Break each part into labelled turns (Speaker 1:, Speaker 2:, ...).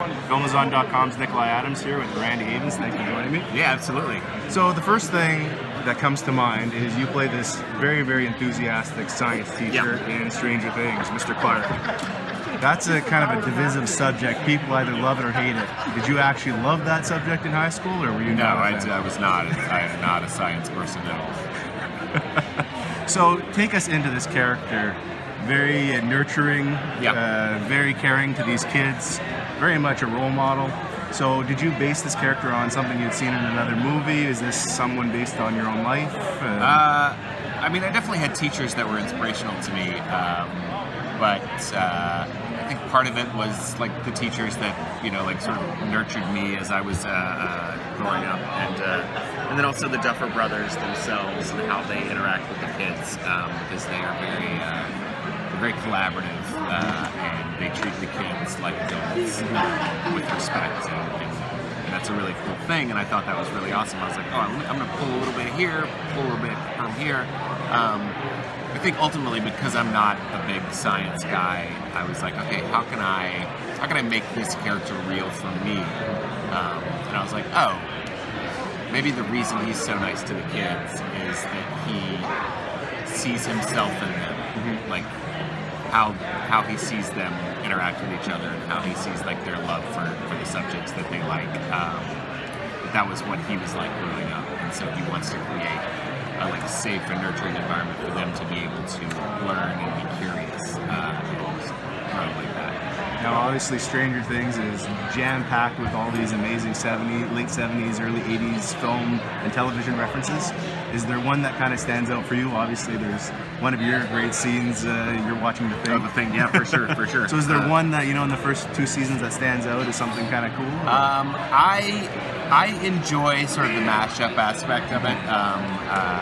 Speaker 1: Filmazon.com's Nikolai Adams here with Randy Havens. Thanks for joining me.
Speaker 2: Yeah, absolutely.
Speaker 1: So the first thing that comes to mind is you play this very, very enthusiastic science teacher in Stranger Things, Mr. Clarke. That's a kind of a divisive subject. People either love it or hate it. Did you actually love that subject in high school, or were you not?
Speaker 2: No, I was not. I am not a science person at all.
Speaker 1: So take us into this character. Very nurturing, very caring to these kids, very much a role model. So did you base this character on something you'd seen in another movie? Is this someone based on your own life?
Speaker 2: I mean, I definitely had teachers that were inspirational to me, but I think part of it was like the teachers that, you know, like sort of nurtured me as I was growing up, and then also the Duffer Brothers themselves and how they interact with the kids, because they are very collaborative, and they treat the kids like adults with respect, and that's a really cool thing, and I thought that was really awesome. I was like, oh, I'm going to pull a little bit here, pull a little bit from here. I think ultimately, because I'm not a big science guy, I was like, okay, how can I make this character real for me? And I was like, oh, maybe the reason he's so nice to the kids is that he sees himself in them, like how he sees them interact with each other, and how he sees like their love for the subjects that they like. That was what he was like growing up, and so he wants to create a safe and nurturing environment for them to be able to learn and be curious and grow like that.
Speaker 1: Now, obviously, Stranger Things is jam-packed with all these amazing late 70s, early 80s film and television references. Is there one that kind of stands out for you? Obviously, there's one of your great scenes, you're watching The Thing.
Speaker 2: Oh, The Thing, yeah, for sure, for sure.
Speaker 1: So is there one that, you know, in the first two seasons that stands out as something kind of cool?
Speaker 2: I enjoy sort of the mashup aspect of it.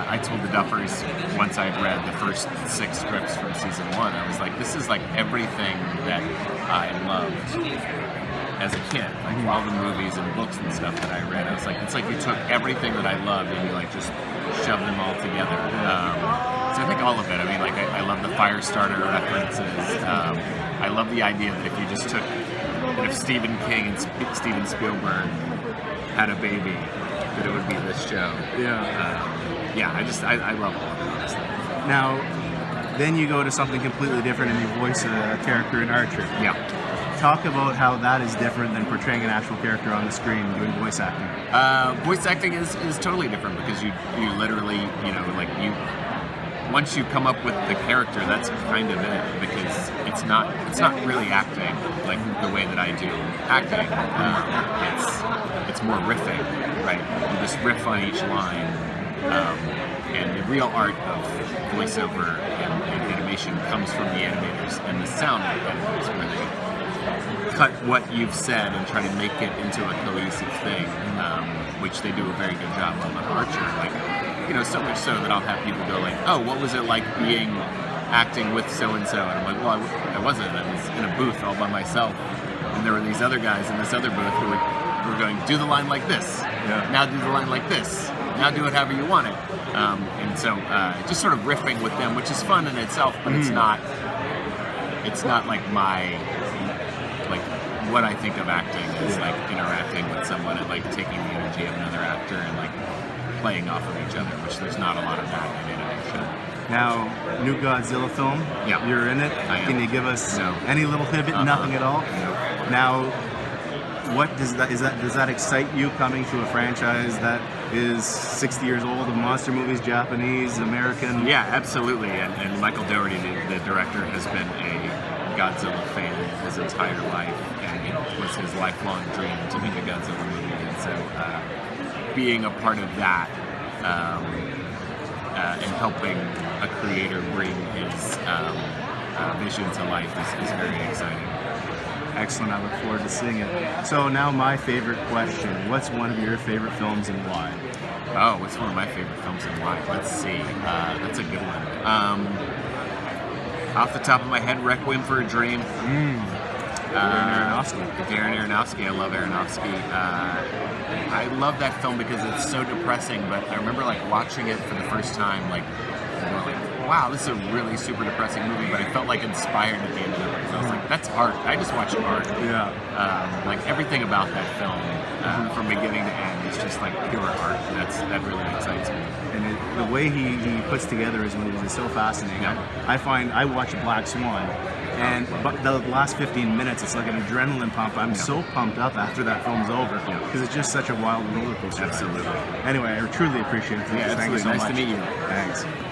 Speaker 2: I told the Duffers once I'd read the first 6 scripts from season 1, I was like, this is like everything that I loved as a kid, like all the movies and books and stuff that I read. I was like, it's like you took everything that I loved and you like just shoved them all together. So I think all of it. I mean, like I love the Firestarter references. I love the idea that if you just took, that if Stephen King and Steven Spielberg had a baby, that it would be this show. I love all of it, honestly.
Speaker 1: Now, then you go to something completely different and you voice a character in Archer.
Speaker 2: Yeah.
Speaker 1: Talk about how that is different than portraying an actual character on the screen doing voice acting.
Speaker 2: Voice acting is totally different because you literally, you know, like once you come up with the character, that's kind of it, because it's not really acting like the way that I do acting. It's more riffing, right? You just riff on each line, and the real art of voiceover and animation comes from the animators and the sound editors, where they cut what you've said and try to make it into a cohesive thing, which they do a very good job of on Archer. Like, you know, so much so that I'll have people go like, oh, what was it like being acting with so-and-so? And I'm like, well, I wasn't. I was in a booth all by myself. And there were these other guys in this other booth who were going, do the line like this. Yeah. Now do the line like this. Now do it however you want it. And so just sort of riffing with them, which is fun in itself, but it's not like like what I think of acting is like interacting with someone and like taking the energy of another actor and like playing off of each other, which there's not a lot of that in animation.
Speaker 1: Now, new Godzilla film, you're in it.
Speaker 2: I am.
Speaker 1: Can you give us any little tidbit? Nothing at all?
Speaker 2: No.
Speaker 1: Now, what does that excite you, coming to a franchise that is 60 years old, of monster movies, Japanese, American?
Speaker 2: Yeah, absolutely. And Michael Dougherty, the director, has been a Godzilla fan his entire life, and it was his lifelong dream to make a Godzilla movie. And so being a part of that and helping a creator bring his vision to life is very exciting.
Speaker 1: Excellent. I look forward to seeing it. So now my favorite question. What's one of your favorite films and why?
Speaker 2: Oh, what's one of my favorite films and why? Let's see. That's a good one. Off the top of my head, Requiem for a Dream. Darren Aronofsky. I love Aronofsky. I love that film because it's so depressing, but I remember like watching it for the first time, like, going like, wow, this is a really super depressing movie, but I felt like inspired at the end of it because I was like, that's art. I just watched art.
Speaker 1: Yeah.
Speaker 2: Like everything about that film, from beginning to end, is just like pure art. That really excites me.
Speaker 1: And the way he puts together his movies is so fascinating.
Speaker 2: Yeah.
Speaker 1: I watch Black Swan, and but the last 15 minutes, it's like an adrenaline pump. I'm so pumped up after that film's over because it's just such a wild roller coaster.
Speaker 2: Absolutely.
Speaker 1: Anyway, I truly appreciate it.
Speaker 2: Yeah,
Speaker 1: Thank you so
Speaker 2: nice
Speaker 1: much.
Speaker 2: to meet you.
Speaker 1: Thanks.